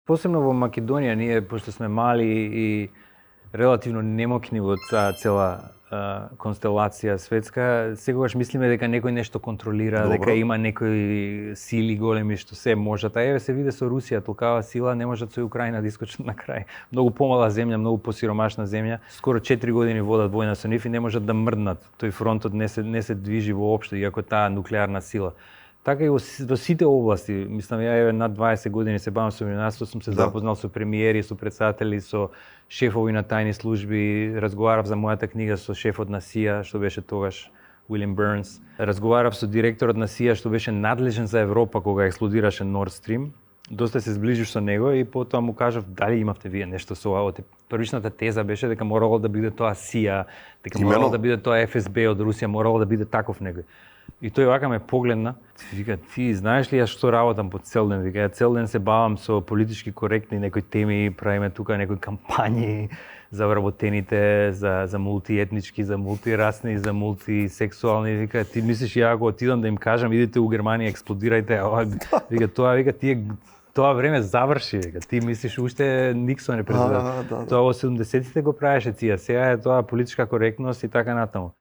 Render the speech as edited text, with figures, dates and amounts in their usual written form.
Посебно во Македонија, ние, пошто сме мали и релативно немокни во цела констелација светска, секогаш мислиме дека некој нешто контролира, Добро. дека има некои сили големи што се можат. А еве се виде со Русија, толкава сила, не можат со Украина да искочат на крај. Многу помала земја, многу посиромашна земја. Скоро 4 години водат војна со нив и не можат да мрднат. Тој фронтот не се движи воопшто, иако таа нуклеарна сила. Така и во сите области, мислам, ја еве над 20 години се бавам со минарство, сум се запознал со премиери, со претседатели, со шефови на тајни служби, разговарав за мојата книга со шефот на СИА, што беше тогаш Уилям Бернс. Разговарав со директорот на СИА, што беше надлежен за Европа кога експлодираше Nord Stream. Доста се зближив со него и потоа му кажав дали имавте вие нешто со ова. Првичната теза беше дека морало да биде тоа СИА, дека морало да биде тоа ФСБ од Русија, морало да биде таков некој. И тој вака ме погледна, вика, ти знаеш ли ја што работам по цел ден? Вика, ја цел ден се бавам со политички коректни некои теми, правиме тука некои кампањи за вработените, за мултиетнички, за мултирасни, за мултисексуални. Вика, ти мислиш ја ако отидам да им кажам идете у Германија, експлодирајте, вика, тоа време заврши, вика. Ти мислиш уште Никсон е президент. Тоа во 70-тите го правеше ЦИА, сега е тоа политичка коректност и така натаму.